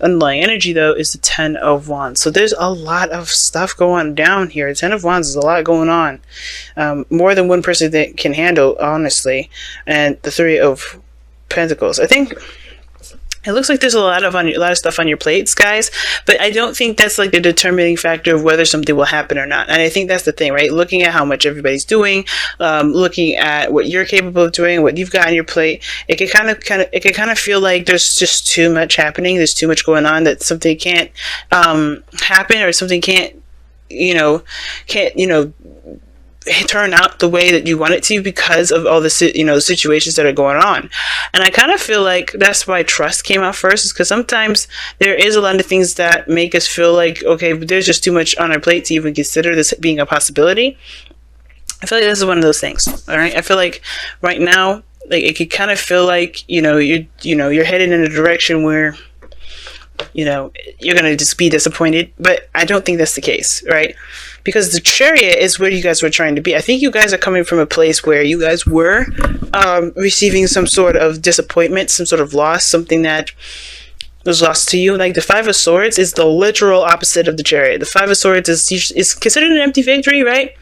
underlying energy, though, is the Ten of Wands. So there's a lot of stuff going down here. The Ten of Wands is a lot going on. More than one person that can handle, honestly. And the Three of Pentacles. I think it looks like there's a lot of stuff on your plates, guys, but I don't think that's like the determining factor of whether something will happen or not. And I think that's the thing, right? Looking at how much everybody's doing, looking at what you're capable of doing, what you've got on your plate, it can kind of feel like there's just too much happening. There's too much going on that something can't happen, or something can't turn out the way that you want it to because of all the situations that are going on. And I kind of feel like that's why trust came out first, is because sometimes there is a lot of things that make us feel like, okay, there's just too much on our plate to even consider this being a possibility. I feel like this is one of those things. All right, I feel like right now, like, it could kind of feel like you're headed in a direction where you're gonna just be disappointed, but I don't think that's the case, right? Because the Chariot is where you guys were trying to be. I think you guys are coming from a place where you guys were receiving some sort of disappointment, some sort of loss, something that was lost to you. Like the Five of Swords is the literal opposite of the Chariot. The Five of Swords is considered an empty victory, right?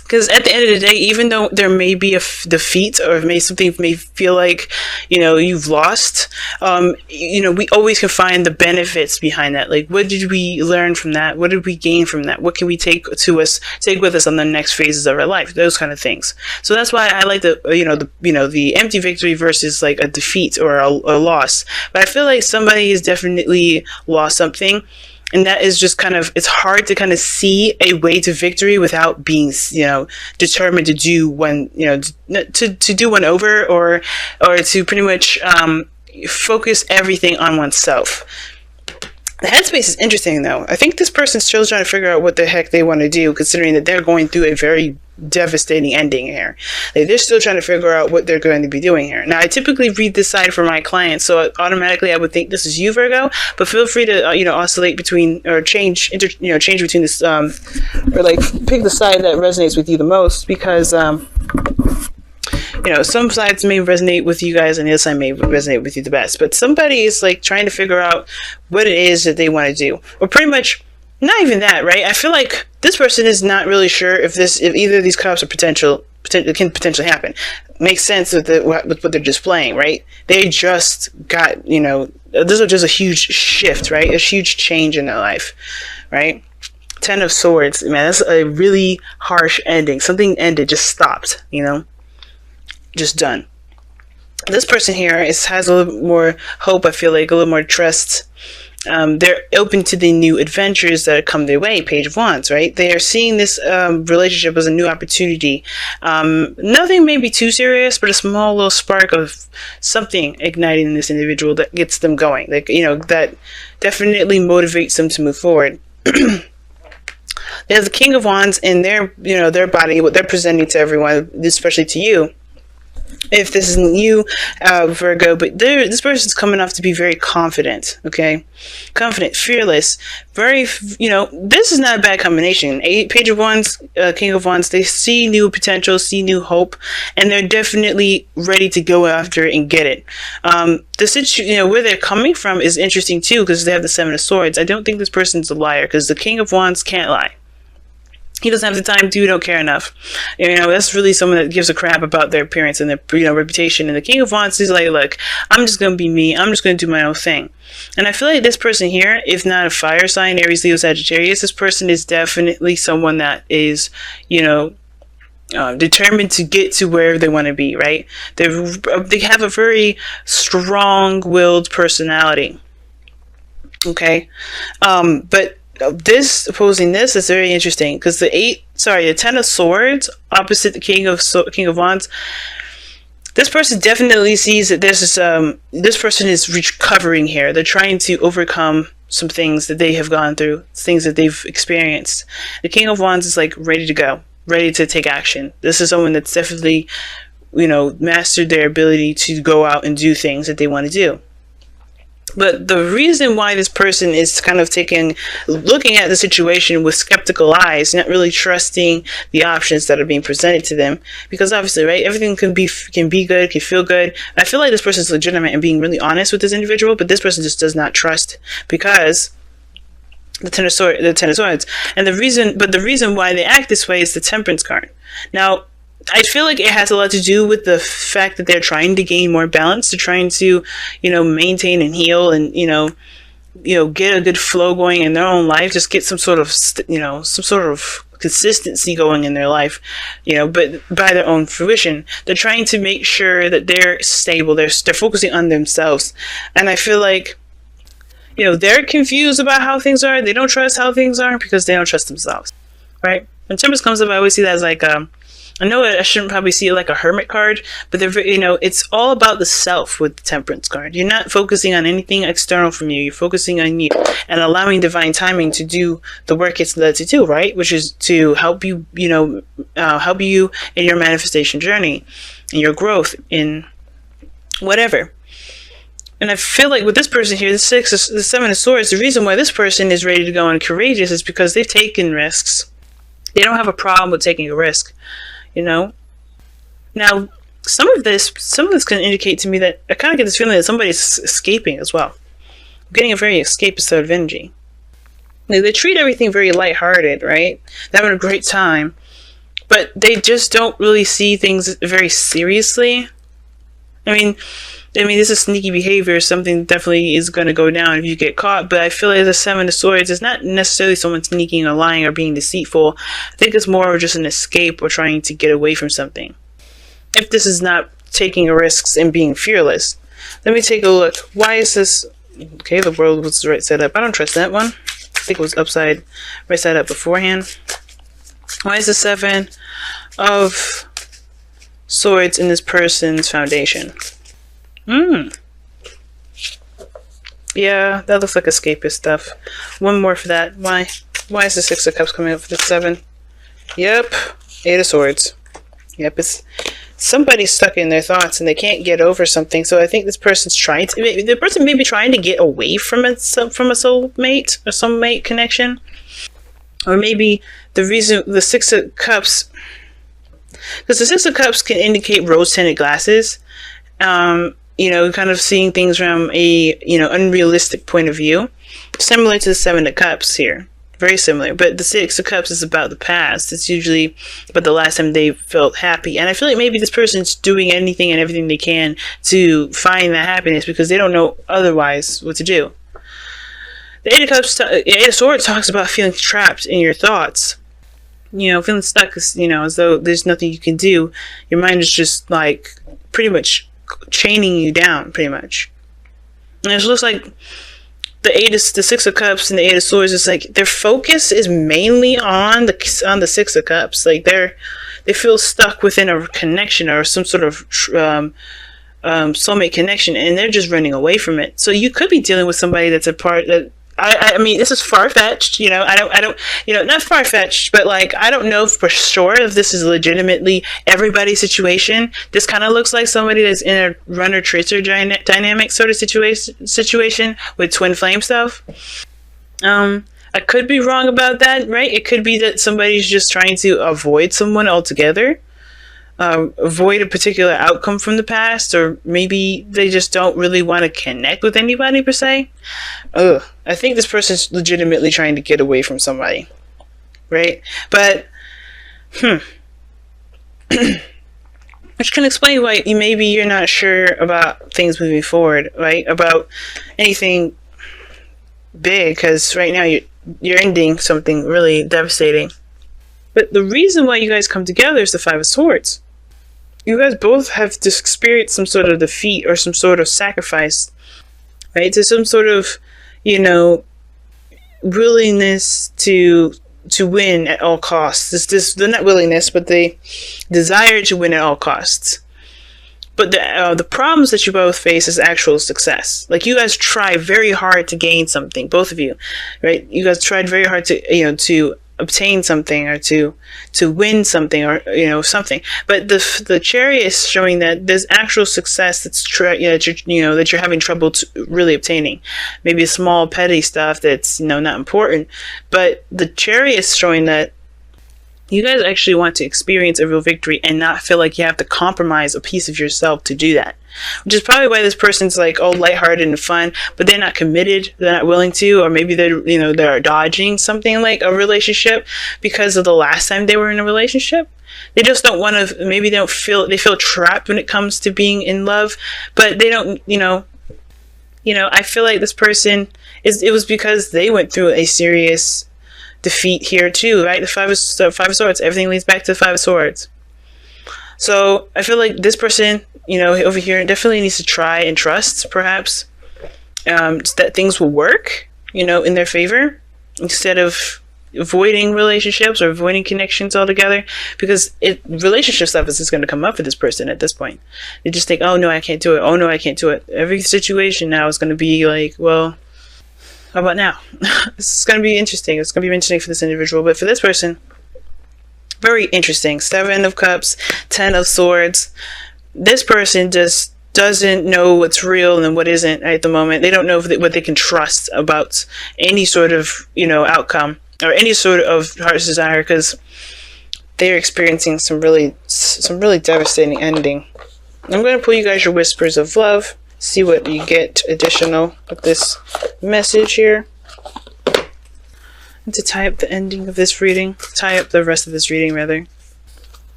Because at the end of the day, even though there may be a defeat, or something may feel like, you've lost, we always can find the benefits behind that. Like, what did we learn from that? What did we gain from that? What can we take with us on the next phases of our life? Those kind of things. So that's why I like the empty victory versus like a defeat or a loss. But I feel like somebody has definitely lost something. And that is just it's hard to kind of see a way to victory without being, determined to do one, to do one over, or to pretty much focus everything on oneself. The headspace is interesting, though. I think this person's still trying to figure out what the heck they want to do, considering that they're going through a very devastating ending here. Like, they're still trying to figure out what they're going to be doing here. Now, I typically read this side for my clients, so automatically I would think this is you, Virgo. But feel free to oscillate between, or change between this, or like pick the side that resonates with you the most, because some sides may resonate with you guys and the other side may resonate with you the best. But somebody is like trying to figure out what it is that they want to do, or pretty much not even that, right? I feel like this person is not really sure if either of these cups are can potentially happen. Makes sense with what they're displaying, right? They just got, this is just a huge shift, right? A huge change in their life, right? Ten of Swords, man, that's a really harsh ending. Something ended, just stopped, just done. This person here has a little more hope, I feel like, a little more trust. They're open to the new adventures that come their way. Page of Wands, right? They are seeing this relationship as a new opportunity. Nothing may be too serious, but a small little spark of something igniting in this individual that gets them going. Like, that definitely motivates them to move forward. They have the King of Wands in their body, what they're presenting to everyone, especially to you. If this isn't you, Virgo, but this person's coming off to be very confident, okay? Confident, fearless, very, this is not a bad combination. Page of Wands, King of Wands, they see new potential, see new hope, and they're definitely ready to go after it and get it. Where they're coming from is interesting too, because they have the Seven of Swords. I don't think this person's a liar, because the King of Wands can't lie. He doesn't have the time to, don't care enough. That's really someone that gives a crap about their appearance and their, reputation. And the King of Wands is like, look, I'm just going to be me. I'm just going to do my own thing. And I feel like this person here, if not a fire sign, Aries, Leo, Sagittarius, this person is definitely someone that is, determined to get to where they want to be, right? They have a very strong-willed personality. Okay? But this opposing this is very interesting, because the Ten of Swords opposite the King of Wands. This person definitely sees that this person is recovering here. They're trying to overcome some things that they have gone through, things that they've experienced. The King of Wands is like ready to go, ready to take action. This is someone that's definitely, mastered their ability to go out and do things that they want to do. But the reason why this person is kind of looking at the situation with skeptical eyes, not really trusting the options that are being presented to them, because obviously, right, everything can be good, can feel good. I feel like this person is legitimate and being really honest with this individual, but this person just does not trust because the Ten of Swords, and the reason why they act this way is the Temperance card. Now, I feel like it has a lot to do with the fact that they're trying to gain more balance. They're trying to, maintain and heal and, get a good flow going in their own life. Just get some sort of consistency going in their life, but by their own fruition. They're trying to make sure that they're stable. They're focusing on themselves. And I feel like, they're confused about how things are. They don't trust how things are because they don't trust themselves, right? When Temperance comes up, I always see that as like, I know I shouldn't probably see it like a Hermit card, but it's all about the self with the Temperance card. You're not focusing on anything external from you. You're focusing on you and allowing divine timing to do the work it's led to do, right? Which is to help you, help you in your manifestation journey, in your growth, in whatever. And I feel like with this person here, the Seven of Swords, the reason why this person is ready to go and courageous is because they've taken risks. They don't have a problem with taking a risk, Now, some of this can indicate to me that I kind of get this feeling that somebody's escaping as well. I'm getting a very escapist sort of energy. They treat everything very lighthearted, right? They're having a great time, but they just don't really see things very seriously. I mean, this is sneaky behavior. Something definitely is going to go down if you get caught. But I feel like the Seven of Swords is not necessarily someone sneaking or lying or being deceitful. I think it's more of just an escape or trying to get away from something. If this is not taking risks and being fearless. Let me take a look. Why is this? Okay, the world was right side up. I don't trust that one. I think it was right side up beforehand. Why is the Seven of Swords in this person's foundation? Yeah, that looks like escapist stuff. One more for that. Why is the Six of Cups coming up for the 7? Yep. 8 of Swords. Yep, it's somebody's stuck in their thoughts and they can't get over something. So I think this person's the person may be trying to get away from a soulmate or some mate connection. Or maybe the reason the Six of Cups, because the Six of Cups can indicate rose-tinted glasses. Kind of seeing things from a, unrealistic point of view. Similar to the Seven of Cups here. Very similar. But the Six of Cups is about the past. It's usually about the last time they felt happy. And I feel like maybe this person's doing anything and everything they can to find that happiness because they don't know otherwise what to do. The Eight of Swords talks about feeling trapped in your thoughts. Feeling stuck, as though there's nothing you can do. Your mind is just like pretty much chaining you down, pretty much. And it looks like the Six of Cups and the Eight of Swords is like their focus is mainly on the Six of Cups. Like they feel stuck within a connection or some sort of soulmate connection, and they're just running away from it. So you could be dealing with somebody that's a part that. I mean, this is far-fetched, I don't, not far-fetched, but like, I don't know for sure if this is legitimately everybody's situation. This kind of looks like somebody that's in a runner-tracer dynamic sort of situation with twin flame stuff. I could be wrong about that, right? It could be that somebody's just trying to avoid someone altogether. Avoid a particular outcome from the past, or maybe they just don't really want to connect with anybody per se. I think this person's legitimately trying to get away from somebody, right? But which can explain why maybe you're not sure about things moving forward, right? About anything big, because right now you're ending something really devastating. But the reason why you guys come together is the Five of Swords. You guys both have experienced some sort of defeat or some sort of sacrifice, right? To some sort of, willingness to win at all costs. The not willingness, but the desire to win at all costs. But the problems that you both face is actual success. Like, you guys try very hard to gain something, both of you, right? You guys tried very hard to obtain something, or to win something, or something. But the Chariot is showing that there's actual success that you're having trouble really obtaining. Maybe small petty stuff that's not important, but the Chariot is showing that you guys actually want to experience a real victory and not feel like you have to compromise a piece of yourself to do that. Which is probably why this person's like all lighthearted and fun, but they're not committed, they're not willing to, or maybe they're dodging something like a relationship because of the last time they were in a relationship. They just don't want to, maybe they feel trapped when it comes to being in love, but they don't, I feel like this person it was because they went through a serious defeat here too, right? The five of swords, everything leads back to the Five of Swords. So I feel like this person, over here definitely needs to try and trust, perhaps, that things will work, in their favor, instead of avoiding relationships or avoiding connections altogether, because relationship stuff is just going to come up for this person at this point. They just think, oh no, I can't do it. Oh no, I can't do it. Every situation now is going to be like, well, how about now? This is going to be interesting. It's going to be interesting for this individual. But for this person, very interesting. 7 of Cups, 10 of Swords. This person just doesn't know what's real and what isn't at the moment. They don't know what they can trust about any sort of, outcome or any sort of heart's desire, because they're experiencing some really devastating ending. I'm going to pull you guys your whispers of love. See what you get additional with this message here. And to tie up the ending of this reading, tie up the rest of this reading rather.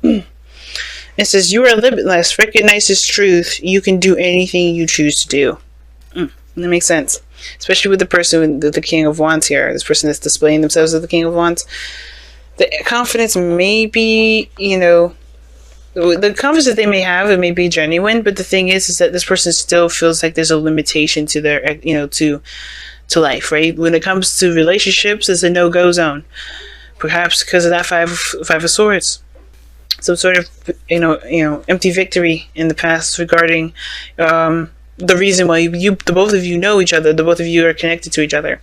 It says, you are limitless. Recognize this truth. You can do anything you choose to do. That makes sense. Especially with the person with the King of Wands here. This person that's displaying themselves as the King of Wands. The confidence may be, the confidence that they may have, it may be genuine, but the thing is that this person still feels like there's a limitation to their, to life, right? When it comes to relationships, it's a no-go zone. Perhaps because of that five of Swords. Some sort of, empty victory in the past regarding the reason why the both of you know each other, the both of you are connected to each other.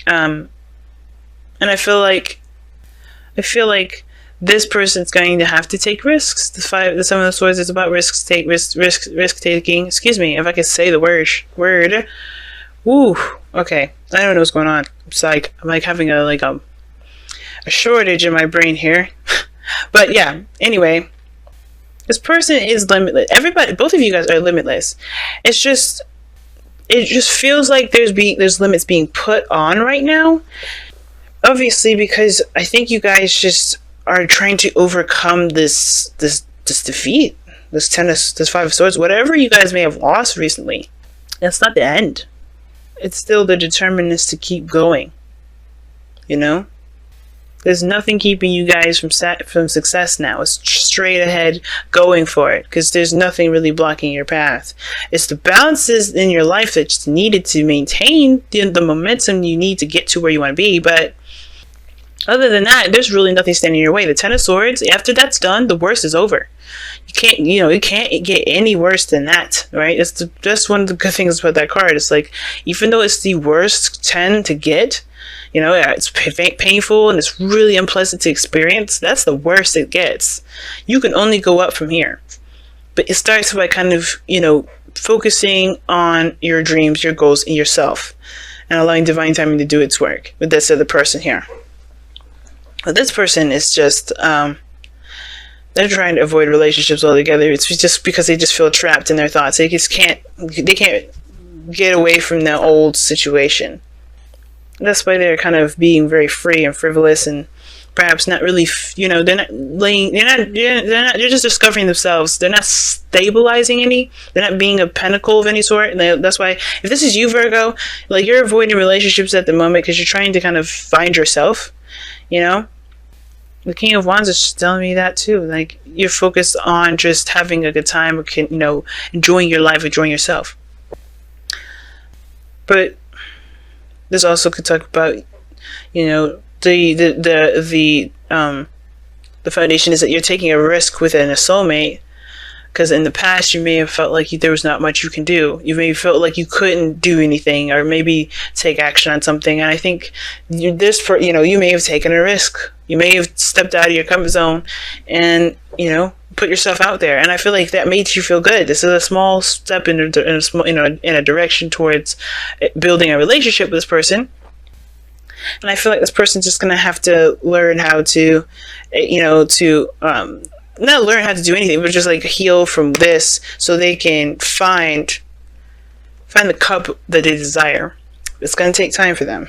And I feel like this person's going to have to take risks. The 7 of Swords is about risk taking. Excuse me, if I could say the word. Woo. Okay, I don't know what's going on. It's like I'm like having a shortage in my brain here. But yeah. Anyway, this person is limitless. Both of you guys are limitless. It just feels like there's limits being put on right now. Obviously, because I think you guys just are trying to overcome this defeat, this 5 of Swords, whatever you guys may have lost recently. That's not the end. It's still the determinedness to keep going. There's nothing keeping you guys from success now. It's straight ahead going for it, because there's nothing really blocking your path. It's the balances in your life that's needed to maintain the momentum you need to get to where you want to be, but other than that, there's really nothing standing in your way. The 10 of Swords, after that's done, the worst is over. It can't get any worse than that, right? That's one of the good things about that card. It's like, even though it's the worst 10 to get, it's painful and it's really unpleasant to experience, that's the worst it gets. You can only go up from here. But it starts by kind of, focusing on your dreams, your goals, and yourself, and allowing divine timing to do its work with this other person here. But this person is just, they're trying to avoid relationships altogether. It's just because they just feel trapped in their thoughts. They can't get away from the old situation. That's why they're kind of being very free and frivolous, and perhaps not really, they're just discovering themselves. They're not stabilizing any. They're not being a pinnacle of any sort. And that's why, if this is you, Virgo, like, you're avoiding relationships at the moment because you're trying to kind of find yourself, The King of Wands is telling me that too. Like, you're focused on just having a good time, or enjoying your life, enjoying yourself. But this also could talk about, the foundation is that you're taking a risk within a soulmate, because in the past you may have felt like there was not much you can do. You may have felt like you couldn't do anything or maybe take action on something. And I think you may have taken a risk. You may have stepped out of your comfort zone and, put yourself out there. And I feel like that made you feel good. This is a small step in a direction towards building a relationship with this person. And I feel like this person's just going to have to learn how to, not learn how to do anything, but just like heal from this so they can find the cup that they desire. It's going to take time for them.